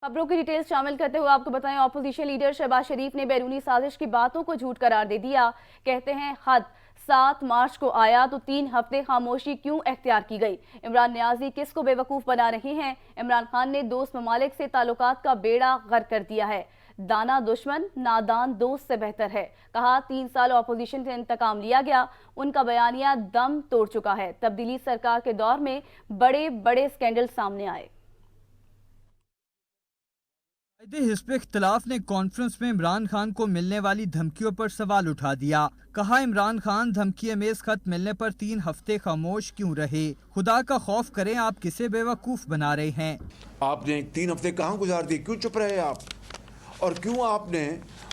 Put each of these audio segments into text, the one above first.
खबरों की डिटेल्स शामिल करते हुए आपको बताएं, ऑपोजिशन लीडर शहबाज शरीफ ने बैरूनी साजिश की बातों को झूठ करार दे दिया। कहते हैं हद 7 मार्च को आया तो 3 हफ्ते खामोशी क्यों एख्तियार की गई। इमरान नियाजी किस को बेवकूफ़ बना रहे हैं। इमरान खान ने दोस्त ममालिक से ताल्लुकात का बेड़ा गर्क कर दिया है। दाना दुश्मन नादान दोस्त से बेहतर है। कहा 3 साल ऑपोजिशन से इंतकाम लिया गया। उनका बयानिया दम तोड़ चुका है। तब्दीली सरकार के दौर में बड़े बड़े स्कैंडल सामने आए। हिस्ब इख्तिलाफ ने कॉन्फ्रेंस में इमरान खान को मिलने वाली धमकियों पर सवाल उठा दिया। कहा इमरान खान धमकी अमेज खत मिलने पर 3 हफ्ते खामोश क्यों रहे। खुदा का खौफ करें, आप किसे बेवकूफ बना रहे हैं। आपने 3 हफ्ते कहाँ गुजार दिए, क्यों चुप रहे आप, और क्यों आपने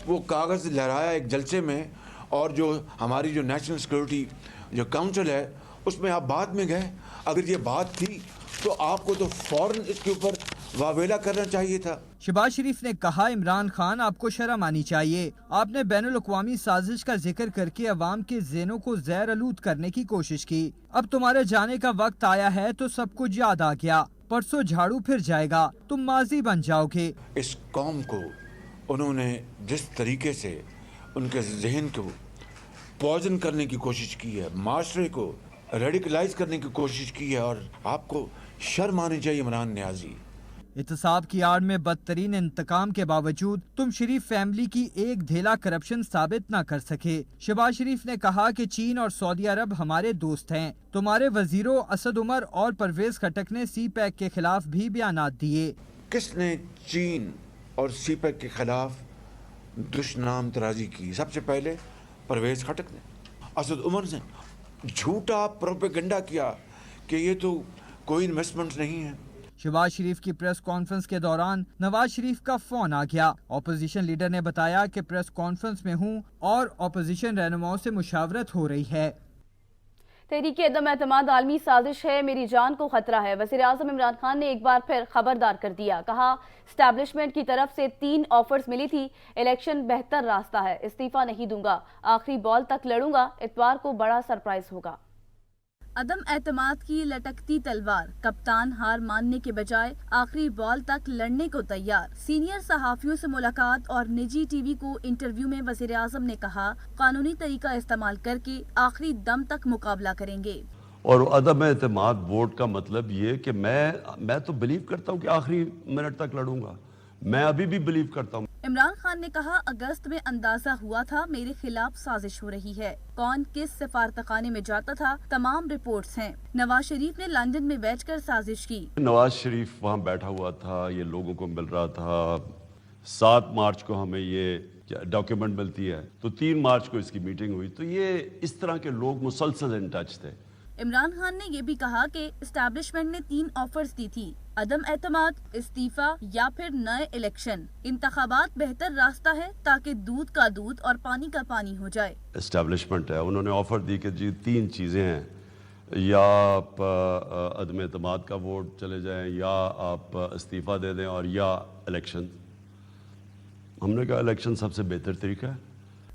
वो कागज़ लहराया एक जलसे में, और जो हमारी जो नेशनल सिक्योरिटी जो काउंसिल है उसमें आप बाद में गए। अगर ये बात थी तो आपको तो फौरन इसके ऊपर वावेला करना चाहिए था। शहबाज शरीफ ने कहा इमरान खान आपको शर्म आनी चाहिए। आपने बैनुल अक़वामी साजिश का जिक्र करके अवाम के ज़हनों को ज़हर आलूद करने की कोशिश की। अब तुम्हारे जाने का वक्त आया है तो सब कुछ याद आ गया। परसों झाड़ू फिर जाएगा, तुम माजी बन जाओगे। इस कौम को उन्होंने जिस तरीके से उनके जहन को पॉइजन करने की कोशिश की है, माशरे को रेडिकलाइज करने की कोशिश की है, और आपको शर्म आनी चाहिए इमरान नियाजी। एहतसाब की आड़ में बदतरीन इंतकाम के बावजूद तुम शरीफ फैमिली की एक धेला करप्शन साबित न कर सके। शहबाज शरीफ ने कहा कि चीन और सऊदी अरब हमारे दोस्त हैं। तुम्हारे वजीरों असद उमर और परवेज खटक ने सी पैक के खिलाफ भी बयानात दिए। किसने चीन और सी पैक के खिलाफ दुश्मनाम तराजी की? सबसे पहले परवेज खटक ने, असद उमर ने झूठा प्रोपेगेंडा किया कि ये तो कोई इन्वेस्टमेंट नहीं है। शहबाज शरीफ की प्रेस कॉन्फ्रेंस के दौरान नवाज शरीफ का फोन आ गया। ऑपोजिशन लीडर ने बताया कि प्रेस कॉन्फ्रेंस में हूं और ऑपोजिशन रहनुमाओं से मुशावरत हो रही है। तहरीक अदम एतमाद आलमी साजिश है, मेरी जान को खतरा है। वज़ीर आज़म इमरान खान ने एक बार फिर खबरदार कर दिया। कहा स्टैब्लिशमेंट की तरफ से 3 ऑफर्स मिली थी। इलेक्शन बेहतर रास्ता है, इस्तीफा नहीं दूंगा, आखिरी बॉल तक लड़ूंगा। इतवार को बड़ा सरप्राइज होगा। अदम एतमाद की लटकती तलवार, कप्तान हार मानने के बजाय आखिरी बॉल तक लड़ने को तैयार। सीनियर सहाफियों से मुलाकात और निजी टीवी को इंटरव्यू में वज़ीर आज़म ने कहा कानूनी तरीका इस्तेमाल करके आखिरी दम तक मुकाबला करेंगे। और अदम एतमाद वोट का मतलब ये कि मैं तो बिलीव करता हूँ कि आखिरी मिनट तक लड़ूंगा। मैं अभी भी बिलीव करता हूँ। इमरान खान ने कहा अगस्त में अंदाजा हुआ था मेरे खिलाफ साजिश हो रही है। कौन किस सफारतखाने में जाता था, तमाम रिपोर्ट्स हैं। नवाज शरीफ ने लंदन में बैठकर साजिश की। नवाज शरीफ वहाँ बैठा हुआ था, ये लोगों को मिल रहा था। 7 मार्च को हमें ये डॉक्यूमेंट मिलती है, तो 3 मार्च को इसकी मीटिंग हुई। तो ये इस तरह के लोग मुसलसल इन टच थे। इमरान खान ने ये भी कहा कि एस्टैब्लिशमेंट ने 3 ऑफर्स दी थी, अदम एतमाद, इस्तीफा या फिर नए इलेक्शन। इंतखाबात बेहतर रास्ता है ताकि दूध का दूध और पानी का पानी हो जाए। एस्टैब्लिशमेंट है, उन्होंने ऑफर दी कि जी 3 चीज़ें हैं, या आप अदम एतमाद का वोट चले जाएं, या आप इस्तीफा दे दें, और या इलेक्शन। हमने कहा इलेक्शन सबसे बेहतर तरीका है।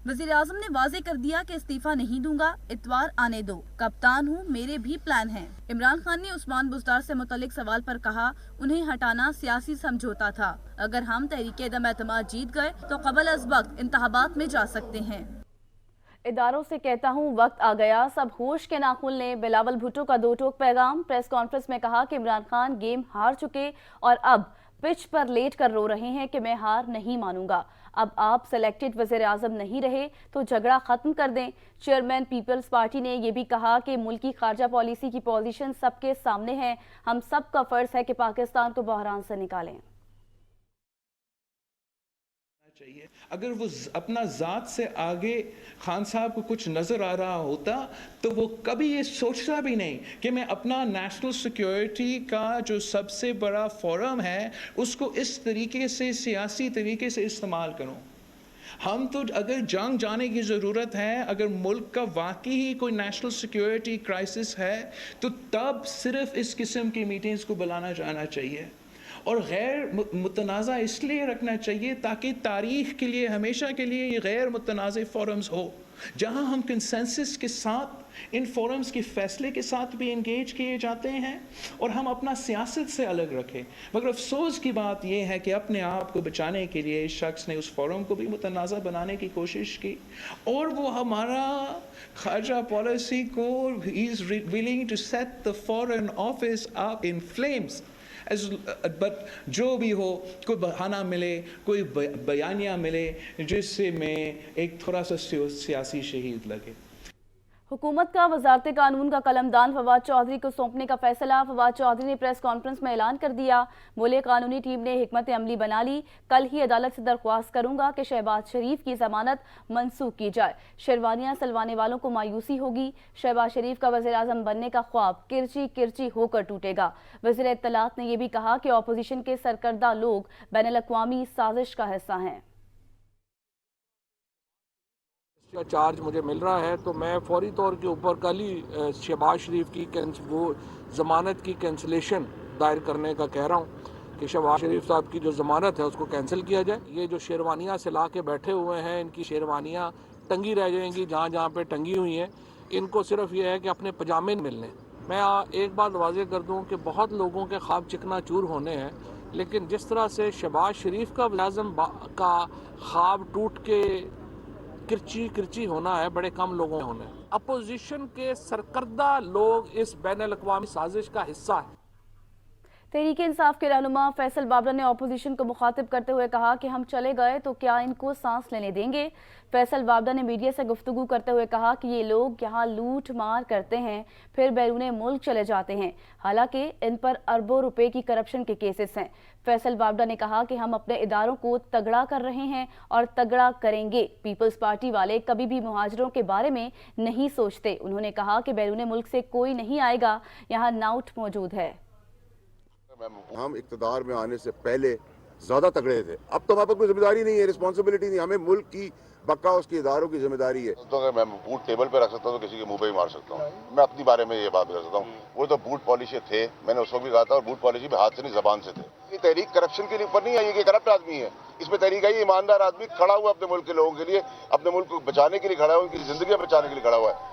वज़ीर आज़म ने वाजे कर दिया कि इस्तीफा नहीं दूंगा, इतवार आने दो, कप्तान हूँ, मेरे भी प्लान हैं। इमरान खान ने उस्मान बुज़दार से मुतल्लिक सवाल पर कहा उन्हें हटाना सियासी समझौता था। अगर हम तहरीक अदम एतमाद जीत गए तो क़बल अज़ वक्त इंतखाबात में जा सकते हैं। इदारों से कहता हूँ वक्त आ गया, सब होश के नाखून लें। बिलावल भुट्टो का 2 टोक पैगाम। प्रेस कॉन्फ्रेंस में कहा कि इमरान खान गेम हार चुके और अब पिच पर लेट कर रो रहे हैं कि मैं हार नहीं मानूंगा। अब आप सेलेक्टेड वज़ीर आज़म नहीं रहे तो झगड़ा खत्म कर दें। चेयरमैन पीपल्स पार्टी ने यह भी कहा कि मुल्क की खारजा पॉलिसी की पोजीशन सबके सामने है। हम सब का फर्ज है कि पाकिस्तान को बहरान से निकालें। चाहिए अगर वो अपना ज़ात से आगे खान साहब को कुछ नज़र आ रहा होता तो वो कभी ये सोचता भी नहीं कि मैं अपना नेशनल सिक्योरिटी का जो सबसे बड़ा फोरम है उसको इस तरीके से सियासी तरीके से इस्तेमाल करूं। हम तो अगर जंग जाने की ज़रूरत है, अगर मुल्क का वाकई ही कोई नेशनल सिक्योरिटी क्राइसिस है, तो तब सिर्फ इस किस्म की मीटिंग्स को बुलाना जाना चाहिए। اور غیر متنازع اس لیے رکھنا چاہیے تاکہ تاریخ کے لیے ہمیشہ کے لیے یہ غیر متنازع فورمز ہو جہاں ہم کنسنسس کے ساتھ ان فورمز کے فیصلے کے ساتھ بھی انگیج کیے جاتے ہیں اور ہم اپنا سیاست سے الگ رکھیں. مگر افسوس کی بات یہ ہے کہ اپنے آپ کو بچانے کے لیے اس شخص نے اس فورم کو بھی متنازع بنانے کی کوشش کی اور وہ ہمارا خارجہ پالیسی کو he is willing to set the foreign office up in flames. But جو بھی ہو کوئی بہانہ ملے کوئی بیانیہ ملے جس سے میں ایک تھوڑا سا سیاسی شہید لگے. حکومت کا وزارت قانون کا قلمدان فواد چودھری کو سونپنے کا فیصلہ. فواد چودھری نے پریس کانفرنس میں اعلان کر دیا بولے قانونی ٹیم نے حکمت عملی بنا لی, کل ہی عدالت سے درخواست کروں گا کہ شہباز شریف کی ضمانت منسوخ کی جائے. شیروانیاں سلوانے والوں کو مایوسی ہوگی. شہباز شریف کا وزیر اعظم بننے کا خواب کرچی کرچی ہو کر ٹوٹے گا. وزیر اطلاعات نے یہ بھی کہا کہ اپوزیشن کے سرکردہ لوگ بین الاقوامی سازش کا حصہ ہیں. کا چارج مجھے مل رہا ہے تو میں فوری طور کے اوپر کل ہی شہباز شریف کی وہ ضمانت کی کینسلیشن دائر کرنے کا کہہ رہا ہوں کہ شہباز شریف صاحب کی جو ضمانت ہے اس کو کینسل کیا جائے. یہ جو شیروانیاں سلا کے بیٹھے ہوئے ہیں ان کی شیروانیاں ٹنگی رہ جائیں گی جہاں جہاں پہ ٹنگی ہوئی ہیں. ان کو صرف یہ ہے کہ اپنے پجامے ملنے. میں ایک بات واضح کر دوں کہ بہت لوگوں کے خواب چکنا چور ہونے ہیں لیکن جس طرح سے شہباز شریف کا وزیر اعظم کا خواب ٹوٹ کے کرچی کرچی ہونا ہے بڑے کم لوگوں میں ہونا ہے. اپوزیشن کے سرکردہ لوگ اس بین الاقوامی سازش کا حصہ ہیں. تحریک انصاف کے رہنما فیصل بابڑا نے اپوزیشن کو مخاطب کرتے ہوئے کہا کہ ہم چلے گئے تو کیا ان کو سانس لینے دیں گے. فیصل بابڑا نے میڈیا سے گفتگو کرتے ہوئے کہا کہ یہ لوگ یہاں لوٹ مار کرتے ہیں پھر بیرون ملک چلے جاتے ہیں, حالانکہ ان پر اربوں روپے کی کرپشن کے کیسز ہیں. فیصل بابڑا نے کہا کہ ہم اپنے اداروں کو تگڑا کر رہے ہیں اور تگڑا کریں گے. پیپلز پارٹی والے کبھی بھی مہاجروں کے بارے میں نہیں سوچتے. انہوں نے کہا کہ بیرون ملک سے کوئی نہیں آئے گا, یہاں ناؤٹ موجود ہے. ہم اقتدار میں آنے سے پہلے زیادہ تگڑے تھے, اب تو ہمارے پاس کوئی ذمہ داری نہیں ہے, رسپانسبلٹی نہیں. ہمیں ملک کی بقا اس کی اداروں کی ذمہ داری ہے. تو اگر میں بوٹ ٹیبل پہ رکھ سکتا ہوں تو کسی کے منہ پہ ہی مار سکتا ہوں. میں اپنی بارے میں یہ بات کر سکتا ہوں, وہ تو بوٹ پالیسی تھے, میں نے اس کو بھی کہا تھا, اور بوٹ پالیسی بھی ہاتھ سے نہیں زبان سے تھے. یہ تحریک کرپشن کے اوپر نہیں آئی کہ کرپٹ آدمی ہے, اس میں تحریک آئی ایماندار آدمی کھڑا ہوا اپنے ملک کے لوگوں کے لیے, اپنے ملک کو بچانے کے لیے کھڑا ہوا, ان کی زندگیاں بچانے کے لیے کھڑا ہوا ہے.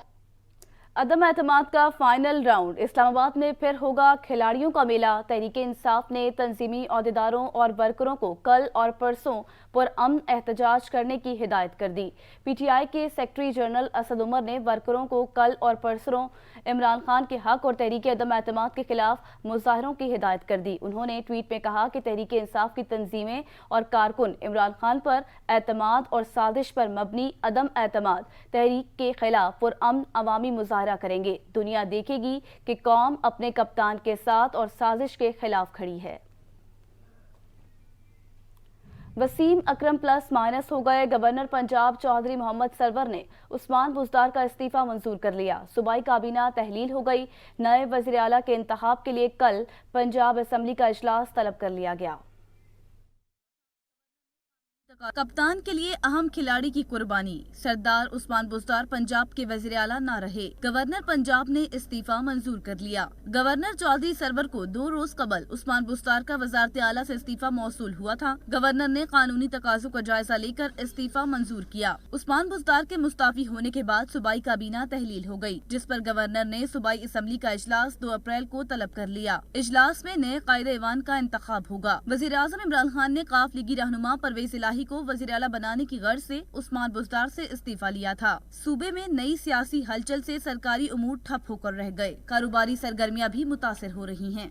عدم اعتماد کا فائنل راؤنڈ. اسلام آباد میں پھر ہوگا کھلاڑیوں کا میلہ. تحریک انصاف نے تنظیمی عہدیداروں اور ورکروں کو کل اور پرسوں پرامن احتجاج کرنے کی ہدایت کر دی. پی ٹی آئی کے سیکرٹری جنرل اسد عمر نے ورکروں کو کل اور پرسوں عمران خان کے حق اور تحریک عدم اعتماد کے خلاف مظاہروں کی ہدایت کر دی. انہوں نے ٹویٹ میں کہا کہ تحریک انصاف کی تنظیمیں اور کارکن عمران خان پر اعتماد اور سازش پر مبنی عدم اعتماد تحریک کے خلاف پرامن عوامی مظاہرہ کریں گے. دنیا دیکھے گی کہ قوم اپنے کپتان کے ساتھ اور سازش کے خلاف کھڑی ہے. وسیم اکرم پلس مائنس ہو گئے. گورنر پنجاب چودھری محمد سرور نے عثمان بزدار کا استعفیٰ منظور کر لیا. صوبائی کابینہ تحلیل ہو گئی. نئے وزیر اعلیٰ کے انتخاب کے لیے کل پنجاب اسمبلی کا اجلاس طلب کر لیا گیا. کپتان کے لیے اہم کھلاڑی کی قربانی. سردار عثمان بزدار پنجاب کے وزیر اعلیٰ نہ رہے. گورنر پنجاب نے استعفیٰ منظور کر لیا. گورنر چودھری سرور کو 2 روز قبل عثمان بزدار کا وزارت اعلیٰ سے استعفیٰ موصول ہوا تھا. گورنر نے قانونی تقاضوں کا جائزہ لے کر استعفیٰ منظور کیا. عثمان بزدار کے مستعفی ہونے کے بعد صوبائی کابینہ تحلیل ہو گئی, جس پر گورنر نے صوبائی اسمبلی کا اجلاس 2 اپریل کو طلب کر لیا. اجلاس میں نئے قائد ایوان کا انتخاب ہوگا. وزیر اعظم عمران خان نے قاف لیگی رہنما پرویز الہی کو وزیر اعلیٰ بنانے کی غرض سے عثمان بزدار سے استعفیٰ لیا تھا. صوبے میں نئی سیاسی ہلچل سے سرکاری امور ٹھپ ہو کر رہ گئے. کاروباری سرگرمیاں بھی متاثر ہو رہی ہیں.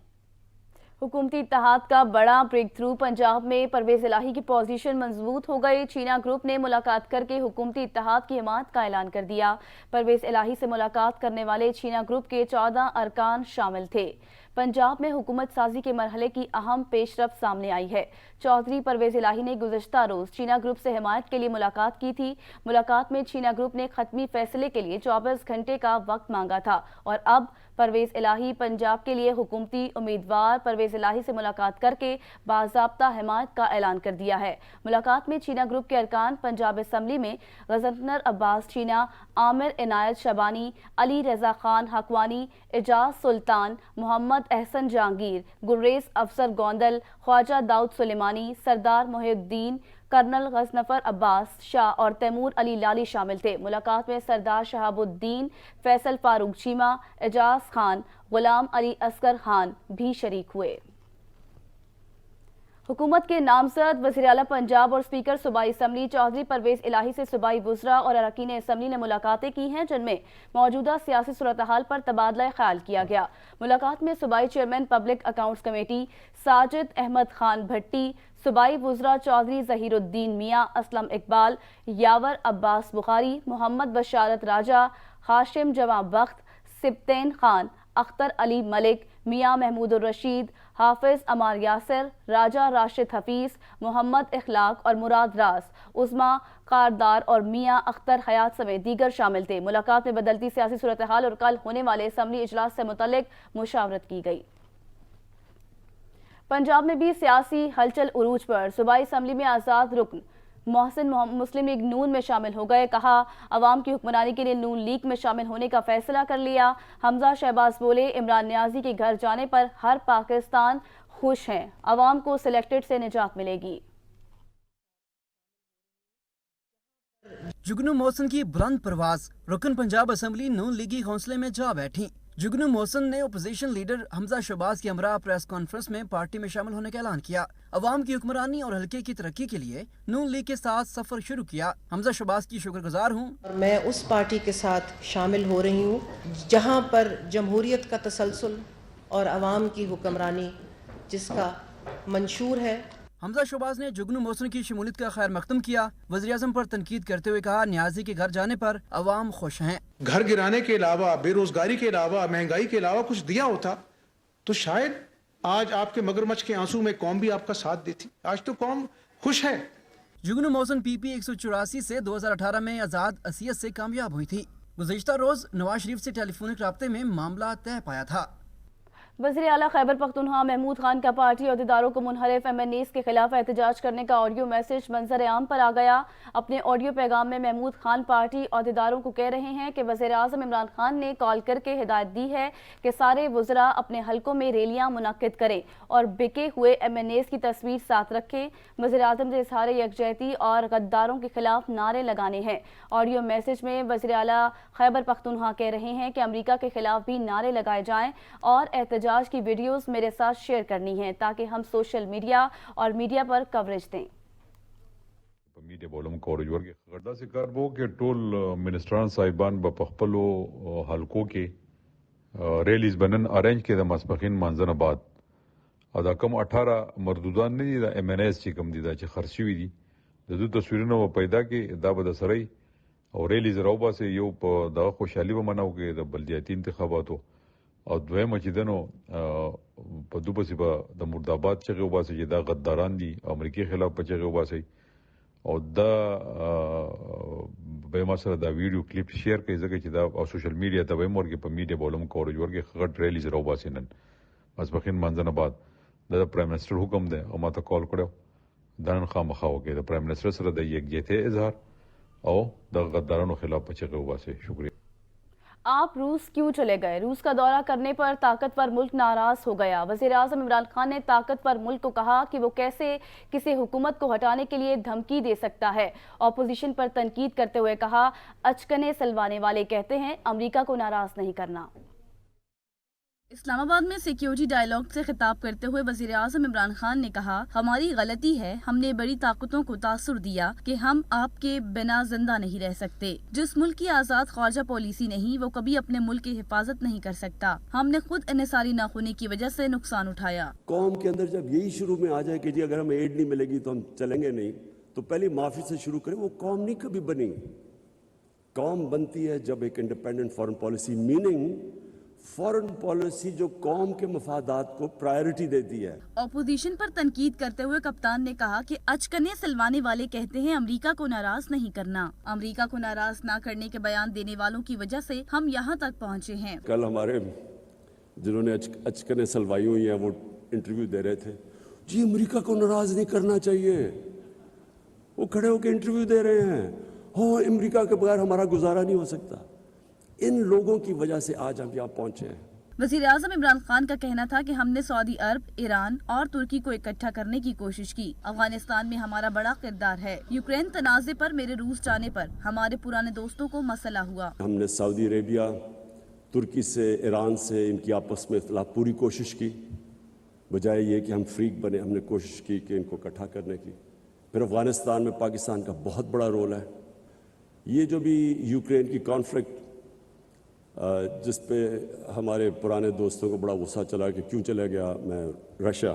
حکومتی اتحاد کا بڑا بریک تھرو. پنجاب میں پرویز الہی کی پوزیشن مضبوط ہو گئی. چینا گروپ نے ملاقات کر کے حکومتی اتحاد کی حمایت کا اعلان کر دیا. پرویز الہی سے ملاقات کرنے والے چینا گروپ کے 14 ارکان شامل تھے. پنجاب میں حکومت سازی کے مرحلے کی اہم پیش رفت سامنے آئی ہے. چودھری پرویز الہی نے گزشتہ روز چینا گروپ سے حمایت کے لیے ملاقات کی تھی. ملاقات میں چینا گروپ نے حتمی فیصلے کے لیے 24 گھنٹے کا وقت مانگا تھا اور اب پرویز الہی پنجاب کے لیے حکومتی امیدوار پرویز الہی سے ملاقات کر کے باضابطہ حمایت کا اعلان کر دیا ہے۔ ملاقات میں چینہ گروپ کے ارکان پنجاب اسمبلی میں غزنفر عباس چینہ، عامر عنایت شبانی، علی رضا خان حقوانی، اعجاز سلطان، محمد احسن جہانگیر، گلریز افسر گوندل، خواجہ داؤد سلیمانی، سردار محی الدین، کرنل غزنفر عباس شاہ اور تیمور علی لالی شامل تھے۔ ملاقات میں سردار شہاب الدین، فیصل فاروق چیمہ، اعجاز خان، غلام علی اصغر خان بھی شریک ہوئے۔ حکومت کے نامزد وزیر اعلیٰ پنجاب اور اسپیکر صوبائی اسمبلی چودھری پرویز الہی سے صوبائی وزراء اور اراکین اسمبلی نے ملاقاتیں کی ہیں، جن میں موجودہ سیاسی صورتحال پر تبادلہ خیال کیا گیا۔ ملاقات میں صوبائی chairman public accounts committee Sajid Ahmed Khan Bhatti, صوبائی وزراء چودھری ظہیر الدین میاں، اسلم اقبال، یاور عباس بخاری، محمد بشارت راجہ، ہاشم جمع بخت، سبطین خان، اختر علی ملک، میاں محمود الرشید، حافظ عمار یاسر، راجہ راشد حفیظ، محمد اخلاق اور مراد راز، عظما قاردار اور میاں اختر حیات سمیت دیگر شامل تھے۔ ملاقات میں بدلتی سیاسی صورتحال اور کل ہونے والے اسمبلی اجلاس سے متعلق مشاورت کی گئی۔ پنجاب میں بھی سیاسی ہلچل عروج پر، صوبائی اسمبلی میں آزاد رکن محسن مسلم لیگ نون میں شامل ہو گئے، کہا عوام کی حکمرانی کے لیے نون لیگ میں شامل ہونے کا فیصلہ کر لیا۔ حمزہ شہباز بولے عمران نیازی کے گھر جانے پر ہر پاکستان خوش ہیں، عوام کو سلیکٹڈ سے نجات ملے گی۔ جگنو محسن کی بلند پرواز، رکن پنجاب اسمبلی نون لیگی حوصلے میں جا بیٹھی۔ جگنو محسن نے اپوزیشن لیڈر حمزہ شہباز کے ہمراہ پریس کانفرنس میں پارٹی میں شامل ہونے کا اعلان کیا۔ عوام کی حکمرانی اور حلقے کی ترقی کے لیے نون لیگ کے ساتھ سفر شروع کیا۔ حمزہ شہباز کی شکر گزار ہوں اور میں اس پارٹی کے ساتھ شامل ہو رہی ہوں جہاں پر جمہوریت کا تسلسل اور عوام کی حکمرانی جس کا منشور ہے۔ حمزہ شہباز نے جگنو محسن کی شمولیت کا خیر مقدم کیا۔ وزیراعظم پر تنقید کرتے ہوئے کہا نیازی کے گھر جانے پر عوام خوش ہیں۔ گھر گرانے کے علاوہ، بے روزگاری کے علاوہ، مہنگائی کے علاوہ کچھ دیا ہوتا تو شاید آج آپ کے مگرمچھ کے آنسو میں قوم بھی آپ کا ساتھ دیتی۔ آج تو قوم خوش ہے۔ جگنو محسن پی پی 184 سے 2018 میں آزاد عصیت سے کامیاب ہوئی تھی۔ گزشتہ روز نواز شریف سے ٹیلی فونک رابطے میں معاملہ طے پایا تھا۔ وزیر اعلیٰ خیبر پختونخوا محمود خان کا پارٹی عہدیداروں کو منحرف ایم این ایز کے خلاف احتجاج کرنے کا آڈیو میسج منظر عام پر آ گیا۔ اپنے آڈیو پیغام میں محمود خان پارٹی عہدیداروں کو کہہ رہے ہیں کہ وزیر اعظم عمران خان نے کال کر کے ہدایت دی ہے کہ سارے وزراء اپنے حلقوں میں ریلیاں منعقد کریں اور بکے ہوئے ایم این ایز کی تصویر ساتھ رکھیں۔ وزیر اعظم سے اظہار یکجہتی اور غداروں کے خلاف نعرے لگانے ہیں۔ آڈیو میسج میں وزیر اعلیٰ خیبر پختونخوا کہہ رہے ہیں کہ امریکہ کے خلاف بھی نعرے لگائے جائیں اور احتجاج کی ویڈیوز میرے ساتھ شیئر کرنی ہے تاکہ ہم سوشل میڈیا اور میڈیا پر کوریج دیں۔ میډیا بولم کوریج ورکې خبردا سے کار وو کې ټول منسټران صاحبان په خپلو حلقو کې ریلیز بنن ارینج کې د ماسپخین مانځنه بعد او دا کم 18 مردودان نه دي د ایم ان ایس چې کم دي دا چې خرڅ شوي دي د دوی تصویرونه به پیدا کې دا به د سړی او ریلیز راوباسي یو په دغه خوشحالي به مناو کې د بلدیاتي انتخاباتو او دویمه چې دنو په دوی پسې به د مرداباد چغې وباسي چې دا غداران دي امریکای خلاف په چغې وباسي او دا به ما سره دا ویډیو کلیپ شیر کوي ځکه چې دا او سوشل میډیا ته به مورګه په میډیا بولم کوریج ورګه غټ ریلیز راوباسي نن ماسپخین منځنه بعد د پرایم منسٹر حکم دی او ما ته کال کړو دا نن خامخا وکړي د پرایم منسٹر سره د یکجهتۍ اظهار او د غدارانو خلاف په چغې وباسي۔ شکریہ۔ آپ روس کیوں چلے گئے؟ روس کا دورہ کرنے پر طاقتور ملک ناراض ہو گیا۔ وزیر اعظم عمران خان نے طاقتور ملک کو کہا کہ وہ کیسے کسی حکومت کو ہٹانے کے لیے دھمکی دے سکتا ہے۔ اپوزیشن پر تنقید کرتے ہوئے کہا اچکنے سلوانے والے کہتے ہیں امریکہ کو ناراض نہیں کرنا۔ اسلام آباد میں سیکیورٹی ڈائیلاگ سے خطاب کرتے ہوئے وزیر اعظم عمران خان نے کہا ہماری غلطی ہے، ہم نے بڑی طاقتوں کو تاثر دیا کہ ہم آپ کے بنا زندہ نہیں رہ سکتے۔ جس ملک کی آزاد خارجہ پالیسی نہیں وہ کبھی اپنے ملک کی حفاظت نہیں کر سکتا۔ ہم نے خود انحصاری نہ ہونے کی وجہ سے نقصان اٹھایا۔ قوم کے اندر جب یہی شروع میں آ جائے کہ جی اگر ہمیں ایڈ نہیں ملے گی تو ہم چلیں گے نہیں، تو پہلی معافی سے شروع کریں۔ وہ قوم نہیں کبھی بنی۔ قوم بنتی ہے جب ایک independent foreign policy, meaning foreign policy جو قوم کے مفادات کو پرائیورٹی دیتی ہے۔ اپوزیشن پر تنقید کرتے ہوئے کپتان نے کہا کہ اچکنے سلوانے والے کہتے ہیں امریکہ کو ناراض نہیں کرنا۔ امریکہ کو ناراض نہ کرنے کے بیان دینے والوں کی وجہ سے ہم یہاں تک پہنچے ہیں۔ کل ہمارے जिन्होंने अचकनें सलवाई हुई हैं वो इंटरव्यू दे रहे थे, जी अमेरिका को नाराज नहीं करना चाहिए, वो खड़े होकर इंटरव्यू दे रहे हैं, हो अमेरिका के बगैर हमारा गुजारा नहीं हो सकता। इन लोगों की वजह से आज हम यहाँ पहुंचे हैं। वज़ीर आज़म इमरान खान का कहना था कि हमने सऊदी अरब, ईरान और तुर्की को इकट्ठा करने की कोशिश की। अफगानिस्तान में हमारा बड़ा किरदार है। यूक्रेन तनाज़े पर मेरे रूस जाने पर हमारे पुराने दोस्तों को मसला हुआ। हमने सऊदी अरेबिया, तुर्की से, ईरान से इनकी आपस में इख्तिलाफ पूरी कोशिश की, बजाय ये कि हम फ्रीक बने हमने कोशिश की कि इनको इकट्ठा करने की। फिर अफगानिस्तान में पाकिस्तान का बहुत बड़ा रोल है। ये जो भी यूक्रेन की कॉन्फ्लिक्ट जिस पे हमारे पुराने दोस्तों को बड़ा गुस्सा चला कि क्यों चला गया मैं रशिया।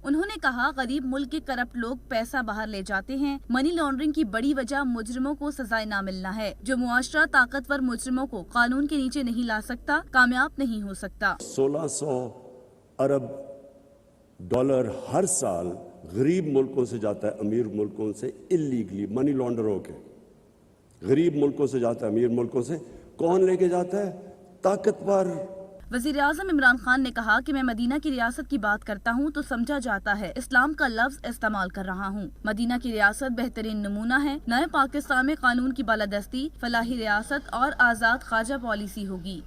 उन्होंने कहा गरीब मुल्क के करप्ट लोग पैसा बाहर ले जाते हैं। मनी लॉन्ड्रिंग की बड़ी वजह मुजरिमों को सजाएं ना मिलना है। जो मुआशरा ताकतवर मुजरिमों को कानून के नीचे नहीं ला सकता, कामयाब नहीं हो सकता। 1600 अरब डॉलर हर साल गरीब मुल्कों से जाता है अमीर मुल्कों से इल्लीगली, मनी लॉन्डर होके गरीब मुल्कों से जाता है अमीर मुल्कों से। कौन लेके जाता है? ताकतवर। वज़ीर आज़म इमरान खान ने कहा कि मैं मदीना की रियासत की बात करता हूँ तो समझा जाता है इस्लाम का लफ्ज़ इस्तेमाल कर रहा हूँ। मदीना की रियासत बेहतरीन नमूना है। नए पाकिस्तान में कानून की बालादस्ती, फलाही रियासत और आज़ाद ख्वाजा पॉलिसी होगी।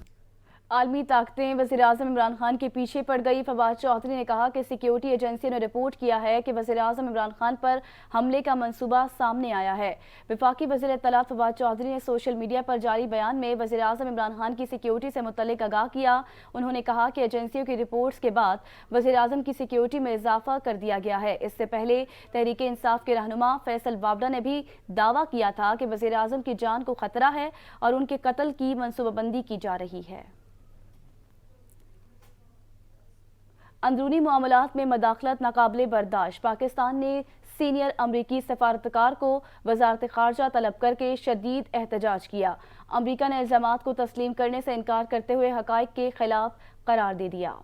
आलमी ताकतें वज़ीर आज़म इमरान खान के पीछे पड़ गई। फवाद चौधरी ने कहा कि सिक्योरिटी एजेंसियों ने रिपोर्ट किया है कि वज़ीर आज़म इमरान खान पर हमले का मंसूबा सामने आया है। वफाकी वज़ीर इत्तलात फवाद चौधरी ने सोशल मीडिया पर जारी बयान में वज़ीर आज़म इमरान खान की सिक्योरिटी से मुतल्लिक आगाह किया। उन्होंने कहा कि एजेंसियों की रिपोर्ट्स के बाद वज़ीर आज़म की सिक्योरिटी में इजाफा कर दिया गया है। इससे पहले तहरीक इंसाफ के रहनुमा फैसल वावड़ा ने भी दावा किया था कि वज़ीर आज़म की जान को खतरा है और उनके कत्ल की मंसूबाबंदी की जा रही है। अंदरूनी मामलात में मदाखलत नाकाबिले बर्दाश्त। पाकिस्तान ने सीनियर अमरीकी सफारतकार को वजारत खारजा तलब करके शदीद एहतजाज किया। अमरीका ने इल्ज़ामात को तस्लीम करने से इनकार करते हुए हक़ाइक़ के खिलाफ करार दे दिया।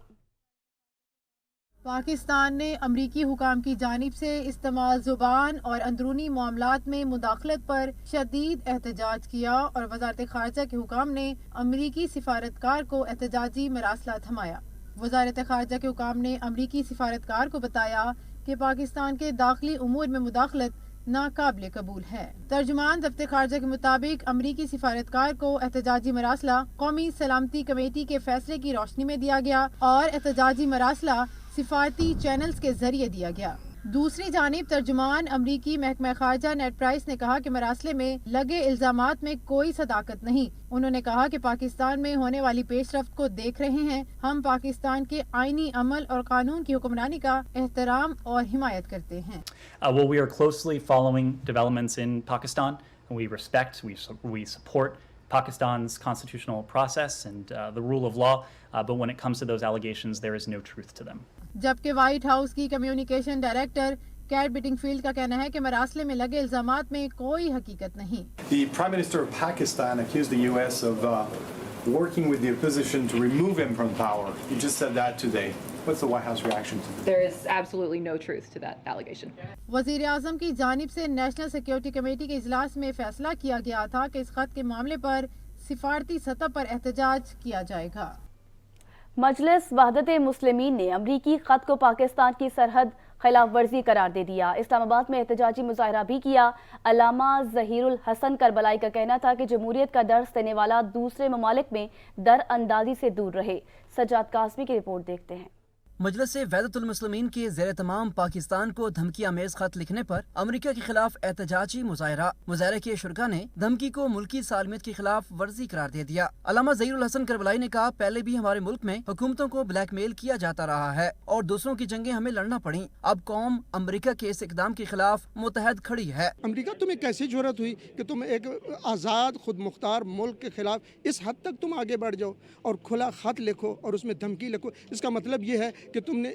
पाकिस्तान ने अमरीकी हुकाम की जानिब से इस्तेमाल ज़ुबान और अंदरूनी मामलात में मुदाखलत पर शदीद एहतजाज किया और वजारत खारजा के हुकाम ने अमरीकी सिफारतकार को एहतजाजी मरासला थमाया। वजारत खारजा के हुकाम ने अमरीकी सिफारतकार को बताया कि पाकिस्तान के दाखिली उमूर में मुदाखलत नाकाबिले कबूल है। तर्जुमान ज़ब्त खारजा के मुताबिक अमरीकी सिफारतकार को एहतजाजी मरासला कौमी सलामती कमेटी के फैसले की रोशनी में दिया गया और एहतजाजी मरासला सिफारती चैनल्स के जरिए दिया गया। दूसरी जानिब तर्जुमान अमरीकी महकमा खारजा नेड प्राइस ने कहा कि मरासले में लगे इल्जामात में कोई सदाकत नहीं। उन्होंने कहा कि पाकिस्तान में होने वाली पेशरफ्त को देख रहे हैं। हम पाकिस्तान के आईनी अमल और कानून की हुक्मरानी का एहतराम और हिमायत करते हैं। Well, we are closely following developments in Pakistan, and we respect, we support Pakistan's constitutional process and the rule of law, but when it comes to those allegations, there is no truth to them. जबकि white house की communication director cat बिटिंगफील्ड का कहना है कि मरासले में लगे इल्जामात में कोई हकीकत नहीं। The Prime Minister of Pakistan accused the US of working with the opposition to remove him from power. He just said that today. What's the White House reaction to this? There is absolutely no truth to that allegation. वज़ीर आज़म की जानिब से national security committee के इजलास में फैसला किया गया था कि इस खत के मामले पर सिफारती सतह पर एहतजाज किया जाएगा। मजलिस वहदत मुस्लिमीन ने अमरीकी खत को पाकिस्तान की सरहद खिलाफ वर्जी करार दे दिया। इस्लामाबाद में एहतजाजी मुजाहरा भी किया। अल्लामा ज़हीरुल हसन करबलाई का कहना था कि जमहूरियत का दर्स देने वाला दूसरे ममालिक में दर अंदाजी से दूर रहे। सज्जाद कासमी की रिपोर्ट देखते हैं। मजलिस वहदतुल मुस्लिमीन के ज़ेर तमाम पाकिस्तान को धमकी आमेज खत लिखने पर अमेरिका के खिलाफ एहतजाजी मुजाहरे के शुरका ने धमकी को मुल्की सालमियत के खिलाफ वर्जी करार दे दिया। अल्लामा ज़हीरुल हसन करबलाई ने कहा, पहले भी हमारे मुल्क में हुकूमतों को ब्लैकमेल किया जाता रहा है और दूसरों की जंगें हमें लड़ना पड़ी। अब कौम अमेरिका के इस इकदाम के खिलाफ मुतहद खड़ी है। अमेरिका तुम्हें कैसी जरूरत हुई कि तुम एक आज़ाद खुद मुख्तार मुल्क के खिलाफ इस हद तक तुम आगे बढ़ जाओ और खुला खत लिखो और उसमें धमकी लिखो। इसका मतलब ये है कि तुमने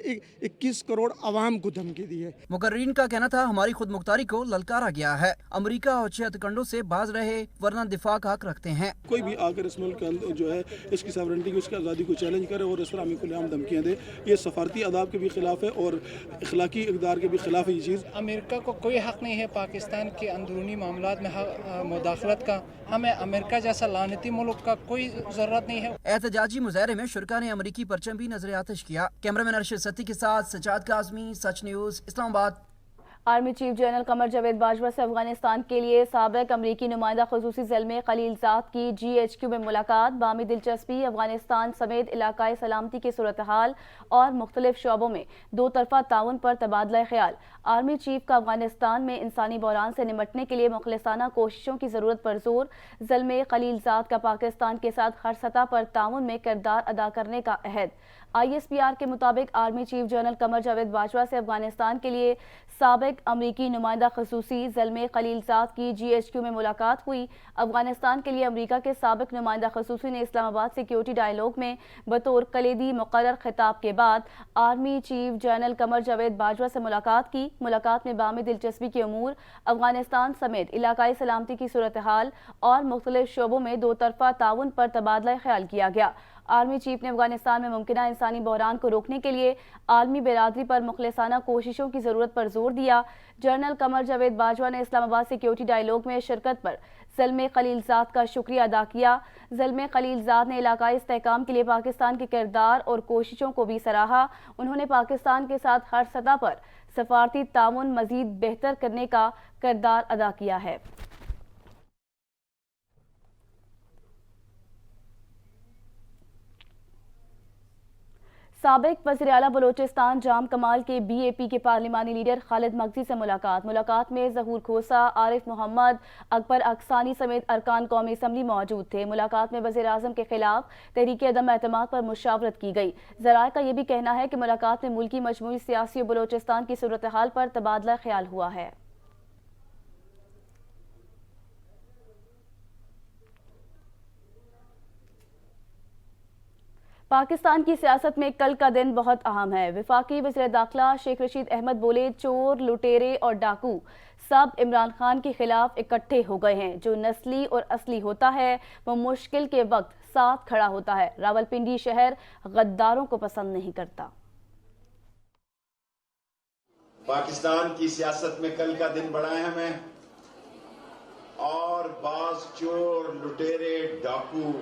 21 करोड़ आवाम को धमकी दी है। मुकर्रीन का कहना था, हमारी खुद मुख्तारी को ललकारा गया है। अमेरिका और 6 हथकंडों से बाज रहे वरना दिफा का हक रखते हैं। कोई भी आकर इस मुल्क के अंदर जो है इसकी सॉवरेनिटी को, इसकी आज़ादी को चैलेंज करे और इस तरह हमें खुलेआम धमकियाँ दे, ये सफारती आदाब के भी खिलाफ है और अखलाकी इक़दार के भी खिलाफ है। ये चीज़ अमेरिका को कोई हक नहीं है पाकिस्तान के अंदरूनी मामलात में मुदाखलत का। हमें अमेरिका जैसा लानती मुल्क का कोई ज़रूरत नहीं है। एहतजाजी मुजाहरे में शुरका ने अमरीकी परचम भी नजर आतिश किया। कैमरामैन अरशद सत्ती के साथ Sajjad Kazmi, Such News, Islamabad. Army chief general Qamar Javed Bajwa से अफगानिस्तान के लिए साबिक अमरीकी नुमाइंदा खुसूसी ज़ल्मे खलीलजाद की GHQ में मुलाकात। बामी दिलचस्पी अफगानिस्तान समेत इलाकाई सलामती की सूरत हाल और मुख्तलिफ शोबों में दो तरफा ताउन पर तबादला ख्याल। आर्मी चीफ का अफगानिस्तान में इंसानी बहरान से निमटने के लिए मुखलिसाना कोशिशों की ज़रूरत पर जोर। ज़ल्मे खलीलजाद का पाकिस्तान के साथ हर सतह पर ताउन में किरदार अदा करने का अहद। ISPR के मुताबिक army chief general Qamar Javed Bajwa से अफगानिस्तान के लिए साबिक अमरीकी नुमाइंदा खसूसी ज़ल्मे खलीलजाद की GHQ में मुलाकात हुई। अफगानिस्तान के लिए अमरीका के साबिक नुमाइंदा खसूसी ने इस्लामाबाद सिक्योरिटी डायलॉग में बतौर कलीदी मुकर्रर खिताब के बाद army chief general Qamar Javed Bajwa से मुलाकात की। मुलाकात में बामी दिलचस्पी के अमूर, अफगानिस्तान समेत इलाकाई सलामती की सूरत हाल और मुख्तलिफ शोबों में दो तरफा ताउन पर तबादला ख्याल किया गया। आर्मी चीफ ने अफगानिस्तान में मुमकिन इंसानी बहरान को रोकने के लिए आलमी बिरादरी पर मुखलिसाना कोशिशों की ज़रूरत पर जोर दिया। जनरल कमर जावेद बाजवा ने इस्लामाबाद सिक्योरिटी डायलॉग में शिरकत पर ज़ल्मे खलीलजाद का शुक्रिया अदा किया। ज़ल्मे खलीलजाद ने इलाकाई इस्तेहकाम के लिए पाकिस्तान के किरदार और कोशिशों को भी सराहा। उन्होंने पाकिस्तान के साथ हर सतह पर सफारती ताउन मज़ीद बेहतर करने का किरदार अदा किया है। साबिक वज़ीर आला बलोचिस्तान जाम कमाल के BAP के पार्लिमानी लीडर खालिद मगजी से मुलाकात में ज़हूर खोसा, आरिफ मोहम्मद, अकबर अक्सानी समेत अरकान कौमी असम्बली मौजूद थे। मुलाकात में वज़ीर आज़म के खिलाफ तहरीक अदम एतमाद पर मुशावरत की गई। ज़राए का यह भी कहना है कि मुलाकात में मुल्की मजमूई सियासी और बलोचिस्तान की सूरत हाल पर तबादला ख्याल हुआ है। पाकिस्तान की सियासत में कल का दिन बहुत अहम है। वफाकी वज़ीर दाखिला शेख रशीद अहमद बोले, चोर, लुटेरे और डाकू सब इमरान खान के खिलाफ इकट्ठे हो गए हैं। जो नस्ली और असली होता है वो मुश्किल के वक्त साथ खड़ा होता है। रावलपिंडी शहर गद्दारों को पसंद नहीं करता। पाकिस्तान की सियासत में कल का दिन बड़ा अहम है और बाज चोर, लुटेरे, डाकू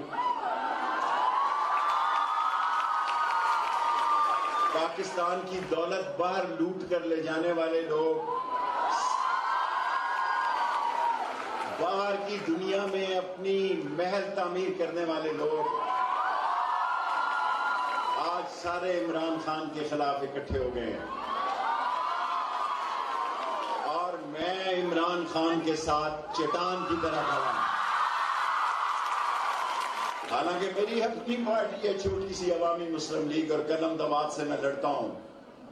पाकिस्तान की दौलत बाहर लूट कर ले जाने वाले लोग, बाहर की दुनिया में अपनी महल तामीर करने वाले लोग आज सारे इमरान खान के खिलाफ इकट्ठे हो गए हैं और मैं इमरान खान के साथ चट्टान की तरह खड़ा हूं। हालांकि मेरी अपनी पार्टी है छोटी सी अवामी मुस्लिम लीग और कलम दमाद से मैं लड़ता हूं,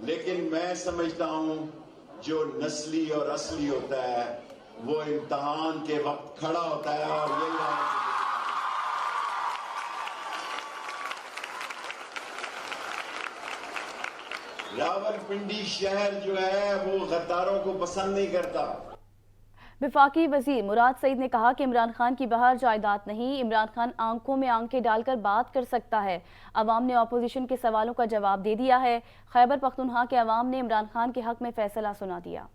लेकिन मैं समझता हूं जो नस्ली और असली होता है वो इम्तिहान के वक्त खड़ा होता है और यही रावलपिंडी शहर जो है वो गद्दारों को पसंद नहीं करता। वफाकी वजीर मुराद सईद ने कहा कि इमरान खान की बाहर जायदाद नहीं, इमरान खान आंखों में आंखें डालकर बात कर सकता है। अवाम ने अपोजिशन के सवालों का जवाब दे दिया है। खैबर पख्तूनख्वा के अवाम ने इमरान खान के हक में फैसला सुना दिया।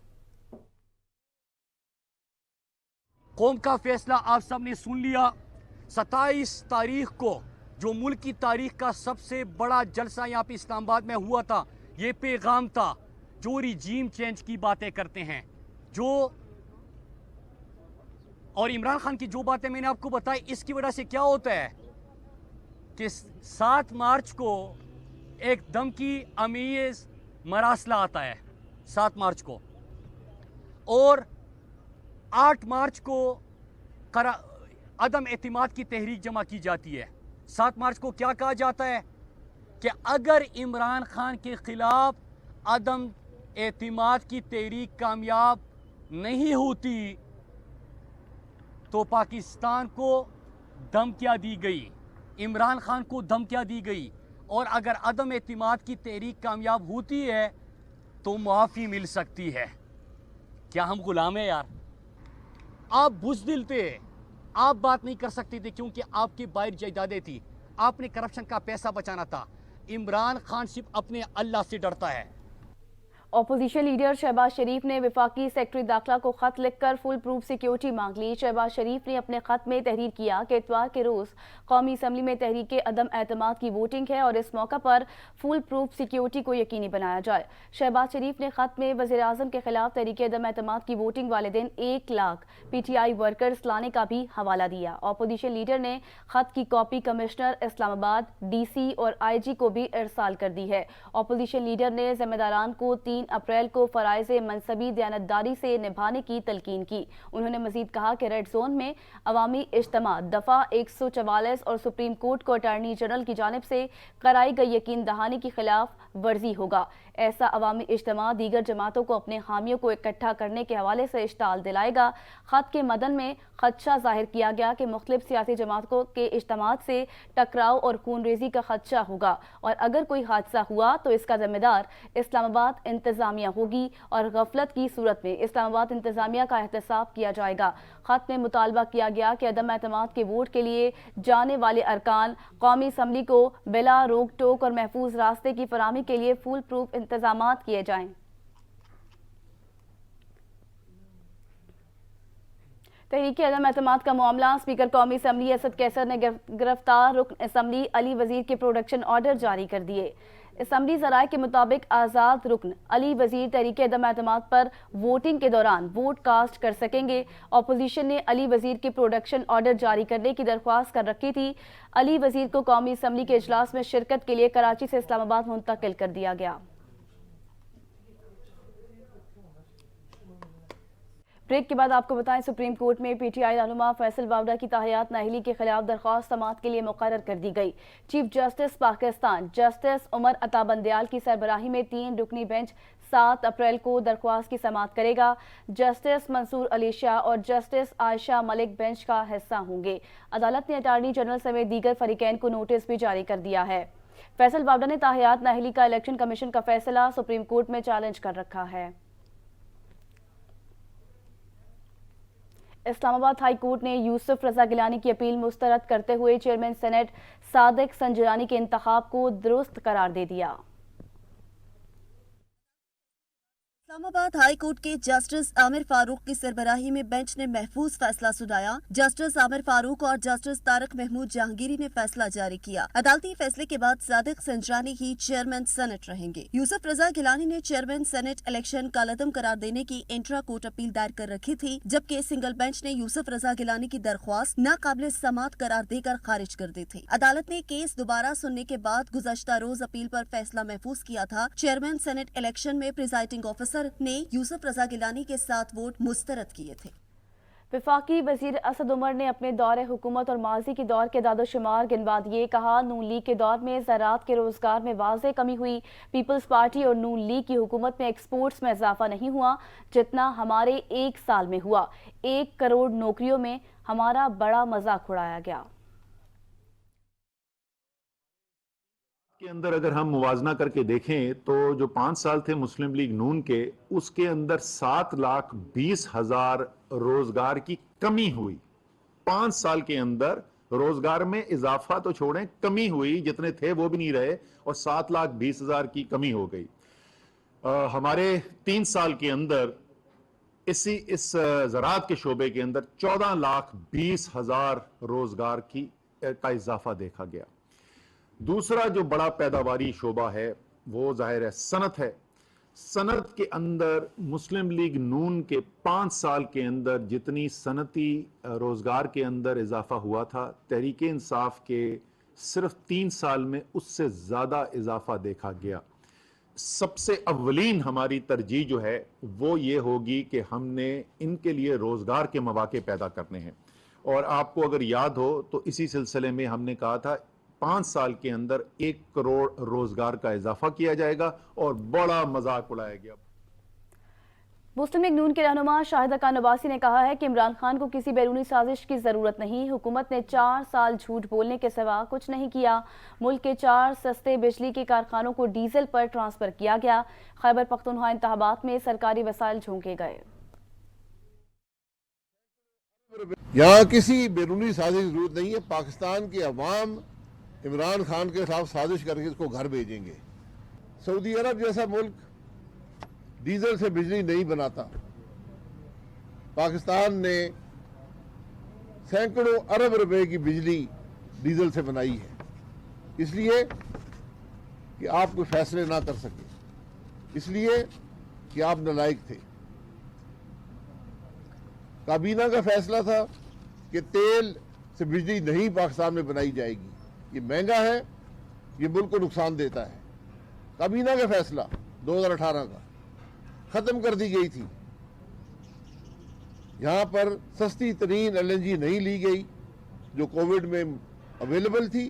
कौम का फैसला आप सब ने सुन लिया। 27 तारीख को जो मुल्क की तारीख का सबसे बड़ा जलसा यहाँ पे इस्लामाबाद में हुआ था, ये पैगाम था जो रिजीम चेंज की बातें करते हैं, जो और इमरान खान की जो बातें मैंने आपको बताई, इसकी वजह से क्या होता है कि 7 मार्च को एक दम की अमीज मरासला आता है 7 मार्च को, और 8 मार्च को अदम एतमाद की तहरीक जमा की जाती है। 7 मार्च को क्या कहा जाता है कि अगर इमरान खान के खिलाफ अदम एतमाद की तहरीक कामयाब नहीं होती तो पाकिस्तान को धमकियाँ दी गई, इमरान खान को धमकियाँ दी गई, और अगर अदम एतमाद की तहरीक कामयाब होती है तो मुआफ़ी मिल सकती है। क्या हम गुलाम हैं यार? आप बुज़दिल थे, आप बात नहीं कर सकते थे क्योंकि आपके बाहर जायदादें थी, आपने करप्शन का पैसा बचाना था। इमरान खान सिर्फ अपने अल्लाह से डरता है। अपोजिशन लीडर शहबाज शरीफ ने वफाकी सेक्रेटरी दाखिला को खत लिखकर फुल प्रूफ सिक्योरिटी मांग ली। शहबाज शरीफ ने अपने खत में तहरीर किया कि इतवार के रोज कौमी असम्बली में तहरीक अदम एतमाद की वोटिंग है और इस मौका पर फुल प्रूफ सिक्योरिटी को यकीनी बनाया जाए। शहबाज शरीफ ने खत में वज़ीर आज़म के खिलाफ तहरीक अदम एतमाद की वोटिंग वाले दिन 1 लाख PTI वर्कर्स लाने का भी हवाला दिया। अपोजिशन लीडर ने खत की कॉपी कमिश्नर इस्लामाबाद, DC और IG को भी इरसाल कर दी है। अपोजिशन लीडर ने जिम्मेदारान को 3 अप्रैल को फराइज़े मनसबी दयानतदारी से निभाने की तलकीन की। उन्होंने मजीद कहा कि रेड जोन में अवामी इज्तिमा दफ़ा 144 और सुप्रीम कोर्ट को अटार्नी जनरल की जानिब से कराई गई यकीन दहानी की खिलाफ वर्जी होगा। ऐसा अवामी इज्तिमा दीगर जमातों को अपने हामियों को इकट्ठा करने के हवाले से इश्ताल दिलाएगा। खत के मदन में खदशा जाहिर किया गया कि मुख्तलिफ सियासी जमातों के इज्तिमात से टकराव और खूनरेजी का खदशा होगा और अगर कोई हादसा हुआ तो इसका जिम्मेदार इस्लामाबाद इंतजामिया होगी और गफलत की सूरत में इस्लामाबाद इंतजामिया का एहतसाब किया जाएगा। खत में मुतालबा किया गया कि अदम एतमाद के वोट के लिए जाने वाले अरकान कौमी असम्बली को बिला रोक टोक और महफूज रास्ते की फराहमी के लिए फुल प्रूफ इंतजामात किए जाएं। तहरीक अदम एतमाद का मामला स्पीकर कौमी असम्बली असद कैसर ने गिरफ्तार रुकन असम्बली अली वजीर के प्रोडक्शन ऑर्डर जारी कर दिए। असम्बली ज़राए के मुताबिक आज़ाद रुकन अली वजीर तहरीक अदम एतमाद पर वोटिंग के दौरान वोट कास्ट कर सकेंगे। अपोजिशन ने अली वजीर के प्रोडक्शन ऑर्डर जारी करने की दरख्वास्त कर रखी थी। अली वजीर को कौमी असम्बली के इजलास में शिरकत के लिए कराची से इस्लामाबाद मुंतकिल कर दिया गया। ब्रेक के बाद आपको बताएं, सुप्रीम कोर्ट में PTI रहनुमा फैसल बावड़ा की ताहियात नाअहली के खिलाफ दरख्वास्त समाअत के लिए मुकर्रर कर दी गई। Chief justice Pakistan justice Umar Ata Bandial की सरबराही में 3 रुकनी बेंच 7 अप्रैल को दरख्वास्त की समाअत करेगा। जस्टिस मंसूर अली शाह और जस्टिस आयशा मलिक बेंच का हिस्सा होंगे। अदालत ने अटार्नी जनरल समेत दीगर फरीकैन को नोटिस भी जारी कर दिया है। फैसल बावड़ा ने ताहियात नाअहली का इलेक्शन कमीशन का फैसला सुप्रीम कोर्ट में चैलेंज कर रखा है। इस्लामाबाद हाई कोर्ट ने यूसुफ रजा गिलानी की अपील मुस्तरद करते हुए चेयरमैन सेनेट सादिक संजरानी के इंतखाब को दुरुस्त करार दे दिया। इस्लामाबाद हाई कोर्ट के जस्टिस आमिर फारूक की सरबराही में बेंच ने महफूज फैसला सुनाया। जस्टिस आमिर फारूक और जस्टिस तारक महमूद जहांगीरी ने फैसला जारी किया। अदालती फैसले के बाद सादिक संजरानी ही चेयरमैन सेनेट रहेंगे। यूसुफ रजा गिलानी ने चेयरमैन सेनेट इलेक्शन कालअदम करार देने की इंट्रा कोर्ट अपील दायर कर रखी थी, जबकि सिंगल बेंच ने यूसुफ रजा गिलानी की दरख्वास्त नाकाबिल समाअत करार देकर खारिज कर दी थी। अदालत ने केस दोबारा सुनने के बाद गुज़श्ता रोज अपील पर फैसला महफूज किया था। चेयरमैन सेनेट इलेक्शन में प्रिजाइडिंग ऑफिसर ने यूसुफ रजा गिलानी के 7 वोट मुस्तरद किए थे। वफाकी वजीर असद उमर ने अपने दौरे हुकूमत और माजी के दौर के दादोशुमार गिनवा दिए। कहा, नून लीग के दौर में ज़राअत के रोजगार में वाज़ेह कमी हुई। पीपल्स पार्टी और नून लीग की हुकूमत में एक्सपोर्ट्स में इजाफा नहीं हुआ जितना हमारे 1 साल में हुआ। 1 करोड़ नौकरियों में हमारा बड़ा मजाक उड़ाया गया। के अंदर अगर हम मुवाजना करके देखें तो जो 5 साल थे मुस्लिम लीग नून के, उसके अंदर 7,20,000 रोजगार की कमी हुई। 5 साल के अंदर रोजगार में इजाफा तो छोड़ें, कमी हुई, जितने थे वो भी नहीं रहे और 7,20,000 की कमी हो गई। हमारे 3 साल के अंदर इस ज़राअत के शोबे के अंदर 14,20,000 रोजगार का इजाफा देखा गया। दूसरा जो बड़ा पैदावारी शोबा है वो जाहिर है सनत है। सनत के अंदर मुस्लिम लीग नून के 5 साल के अंदर जितनी सनती रोजगार के अंदर इजाफा हुआ था, तहरीक इंसाफ के सिर्फ 3 साल में उससे ज्यादा इजाफा देखा गया। सबसे अव्वलीन हमारी तरजीह जो है वो ये होगी कि हमने इनके लिए रोजगार के मौके पैदा करने हैं। और आपको अगर याद हो तो इसी सिलसिले में हमने कहा था 5 साल के अंदर 1 करोड़ रोजगार का इजाफा किया जाएगा और बड़ा मजाक उड़ाया गया। मुस्लिम लीग नून के रहनुमा शाहिदा खान नवासी ने कहा है कि इमरान खान को किसी बैरूनी साजिश की जरूरत नहीं। हुकूमत ने 4 साल झूठ बोलने के सिवा कुछ नहीं किया। मुल्क के 4 सस्ते बिजली के कारखानों को डीजल पर ट्रांसफर किया गया। खैबर पख्तूनख्वा इंतखाबात में सरकारी वसाइल झोंके गए। यहाँ किसी बैरूनी साजिश की जरूरत नहीं है। पाकिस्तान की अवाम इमरान खान के खिलाफ साजिश करके इसको घर भेजेंगे। सऊदी अरब जैसा मुल्क डीजल से बिजली नहीं बनाता। पाकिस्तान ने सैकड़ों अरब रुपए की बिजली डीजल से बनाई है, इसलिए कि आप कोई फैसले ना कर सके, इसलिए कि आप नालायक थे। काबीना का फैसला था कि तेल से बिजली नहीं पाकिस्तान में बनाई जाएगी, ये महंगा है, ये मुल्क को नुकसान देता है। काबीना का फैसला 2018 का खत्म कर दी गई थी। यहां पर सस्ती तरीन LNG नहीं ली गई जो कोविड में अवेलेबल थी,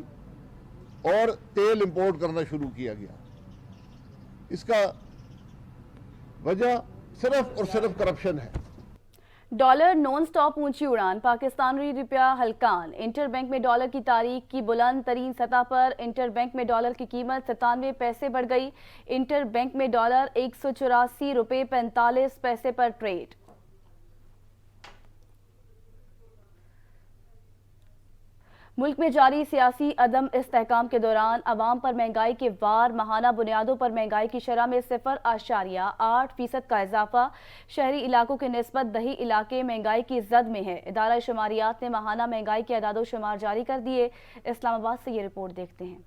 और तेल इंपोर्ट करना शुरू किया गया। इसका वजह सिर्फ और सिर्फ करप्शन है। डॉलर नॉन स्टॉप ऊंची उड़ान, पाकिस्तानी रुपया हलकान। इंटरबैंक में डॉलर की तारीख की बुलंद तरीन सतह पर इंटरबैंक में डॉलर की कीमत 97 पैसे बढ़ गई। इंटरबैंक में डॉलर 184 रुपये 45 पैसे पर ट्रेड। मुल्क में जारी सियासी अदम इस्तेहकाम के दौरान अवाम पर महंगाई के वार, माहाना बुनियादों पर महंगाई की शरह में 0.8% का इजाफा। शहरी इलाकों के निस्बत दही इलाके महंगाई की जद में है। इदारा शुमारियात ने माहाना महंगाई के अदादो शुमार जारी कर दिए। इस्लामाबाद से ये रिपोर्ट देखते हैं।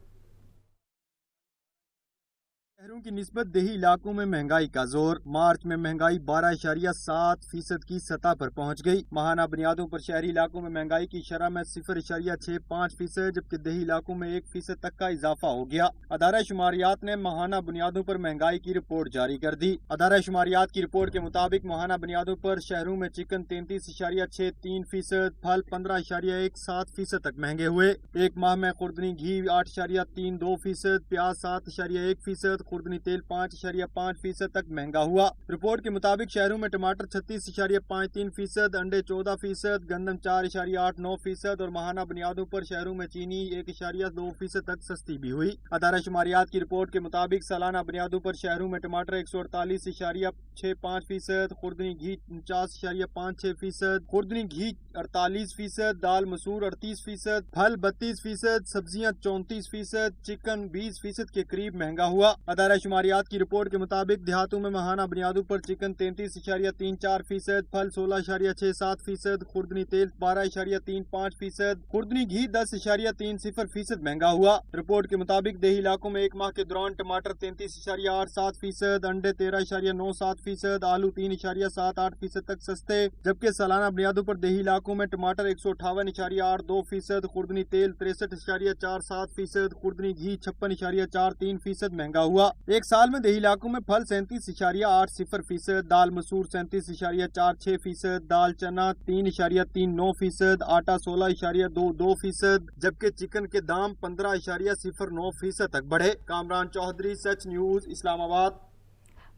शहरों की निस्बत देही इलाकों में महंगाई का जोर। मार्च में महंगाई 12.7% की सतह पर पहुंच गई। माहाना बुनियादों पर शहरी इलाकों में महंगाई की शरह में 0.65%, जबकि देही इलाकों में 1% तक का इजाफा हो गया। अदारा शुमारियात ने माहाना बुनियादों पर महंगाई की रिपोर्ट जारी कर दी। अदारा शुमारियात की रिपोर्ट के मुताबिक माहाना बुनियादों पर शहरों में चिकन 33.63%, फल 15.17% तक महंगे हुए। एक माह में खुर्दनी घी 8.32%, प्याज 7.1%, खुर्दनी तेल 5.5% तक महंगा हुआ। रिपोर्ट के मुताबिक शहरों में टमाटर 36.53%, अंडे 14%, गंदम 4.89% और माहाना बुनियादों पर शहरों में चीनी 1.2% तक सस्ती भी हुई। अदारा शुमारियात की रिपोर्ट के मुताबिक सालाना बुनियादों पर शहरों में टमाटर 148.65%, खुर्दनी घी 49.56%, खुर्दनी घी 48%, दाल मसूर 38%, फल 32%, सब्जियां 34%, चिकन 20% के करीब महंगा हुआ। अदारा शुमारियात की रिपोर्ट के मुताबिक देहातों में माहाना बुनियादों पर चिकन 33.34%, फल 16.67%, खुर्दनी तेल 12.35%, खुर्दनी घी 10.30% महंगा हुआ। रिपोर्ट के मुताबिक देही इलाकों में एक माह के दौरान टमाटर 33.87%, अंडे 13.97%, आलू 3.78% तक सस्ते, जबकि सालाना बुनियादों पर देही इलाकों में टमाटर 158.82%, खुर्दनी तेल 63.47%, खुर्दनी घी 56.43% महंगा हुआ। एक साल में देही इलाकों में फल 37.80%, दाल मसूर 37.46%, दाल चना 3.39%, आटा 16.22%, जबकि चिकन के दाम 15.09% तक बढ़े। कामरान चौधरी, सच न्यूज, इस्लामाबाद।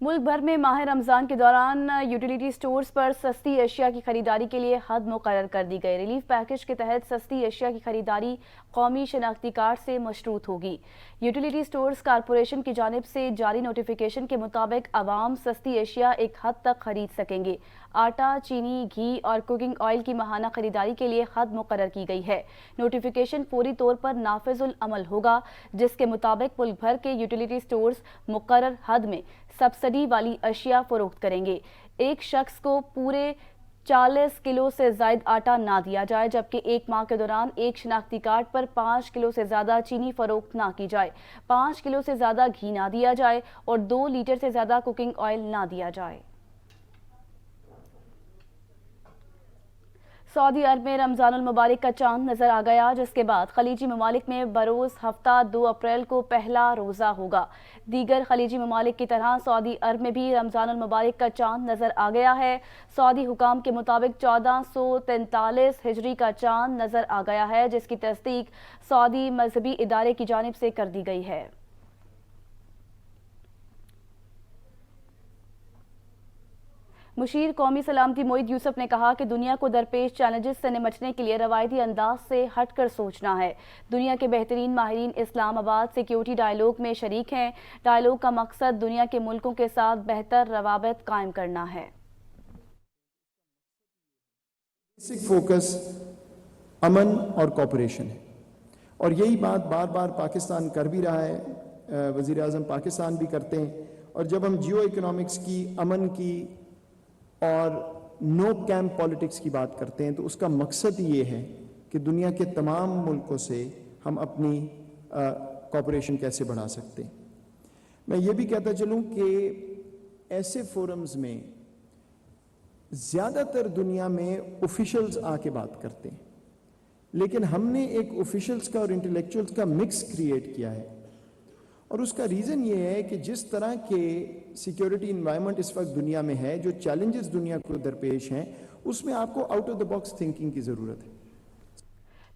मुल्क भर में माह रमजान के दौरान यूटिलिटी स्टोर्स पर सस्ती अशिया की खरीदारी के लिए हद मुकर्रर कर दी गई। रिलीफ पैकेज के तहत सस्ती अशिया की खरीदारी कौमी शनाख्ती कार्ड से मशरूत होगी। यूटिलिटी स्टोर्स कारपोरेशन की जानिब से जारी नोटिफिकेशन के मुताबिक आवाम सस्ती अशिया एक हद तक खरीद सकेंगे। आटा, चीनी, घी और कुकिंग ऑयल की माहाना खरीदारी के लिए हद मुकर्रर की गई है। नोटिफिकेशन फौरी तौर पर नाफिजुल अमल होगा, जिसके मुताबिक मुल्क भर के यूटिलिटी स्टोर्स मुकर्रर हद में सब्सिडी वाली अशिया फरोख्त करेंगे। एक शख्स को पूरे 40 किलो से जायद आटा ना दिया जाए, जबकि एक माह के दौरान एक शनाख्ती कार्ड पर 5 किलो से ज्यादा चीनी फरोख्त ना की जाए, 5 किलो से ज्यादा घी ना दिया जाए और 2 लीटर से ज्यादा कुकिंग ऑयल ना दिया जाए। सऊदी अरब में रमजानुल मुबारक का चांद नजर आ गया, जिसके बाद खलीजी ममालिक में बरोज हफ्ता 2 अप्रैल को पहला रोजा होगा। दीगर खलीजी ममालिक की तरह सऊदी अरब में भी रमजानुल मुबारक का चांद नजर आ गया है। सऊदी हुकाम के मुताबिक 1443 हिजरी का चांद नजर आ गया है, जिसकी तस्दीक सऊदी मजहबी इदारे की जानिब से कर दी गई है। मुशीर कौमी सलामती मोईद यूसुफ ने कहा कि दुनिया को दरपेश चैलेंजेस से निपटने के लिए रवायती अंदाज से हटकर सोचना है। दुनिया के बेहतरीन माहिरीन इस्लामाबाद सिक्योरिटी डायलॉग में शरीक हैं। डायलॉग का मकसद दुनिया के मुल्कों के साथ बेहतर रवाबत कायम करना है। बेसिक फोकस अमन और कोऑपरेशन है, और यही बात बार बार पाकिस्तान कर भी रहा है, वज़ीर आज़म पाकिस्तान भी करते हैं, اور جب ہم جیو اکنامکس کی، امن کی اور نو کیمپ پالیٹکس کی بات کرتے ہیں تو اس کا مقصد یہ ہے کہ دنیا کے تمام ملکوں سے ہم اپنی کوآپریشن کیسے بڑھا سکتے ہیں۔ میں یہ بھی کہتا چلوں کہ ایسے فورمز میں زیادہ تر دنیا میں آفیشلز آ کے بات کرتے ہیں، لیکن ہم نے ایک آفیشلز کا اور انٹلیکچوئلز کا مکس کریٹ کیا ہے، اور اس کا ریزن یہ ہے کہ جس طرح کے سیکیورٹی انوائرمنٹ اس وقت دنیا میں ہے، جو چیلنجز دنیا کو درپیش ہیں، اس میں آپ کو out of the box thinking کی ضرورت ہے۔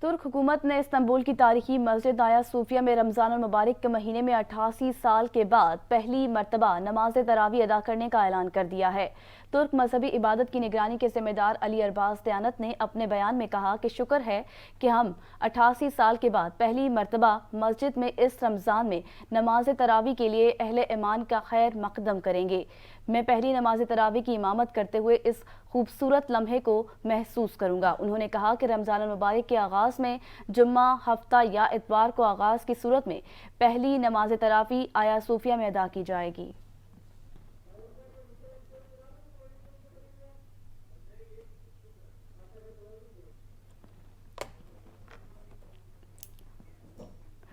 ترک حکومت نے استنبول کی تاریخی مسجد آیا صوفیہ میں رمضان المبارک کے مہینے میں 88 سال کے بعد پہلی مرتبہ نماز تراویح ادا کرنے کا اعلان کر دیا ہے۔ ترک مذہبی عبادت کی نگرانی کے ذمہ دار علی ارباز دیانت نے اپنے بیان میں کہا کہ شکر ہے کہ ہم 88 سال کے بعد پہلی مرتبہ مسجد میں اس رمضان میں نماز تراویح کے لیے اہل ایمان کا خیر مقدم کریں گے۔ میں پہلی نماز تراویح کی امامت کرتے ہوئے اس خوبصورت لمحے کو محسوس کروں گا۔ انہوں نے کہا کہ رمضان المبارک کے آغاز میں جمعہ، ہفتہ یا اتوار کو آغاز کی صورت میں پہلی نماز تراویح آیا صوفیہ میں ادا کی جائے گی۔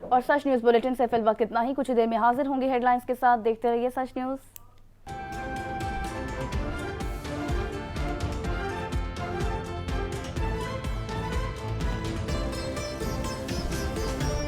اور سچ نیوز بلیٹن سے فی الوقت اتنا ہی، کچھ دیر میں حاضر ہوں گے ہیڈ لائنز کے ساتھ، دیکھتے رہیے سچ نیوز۔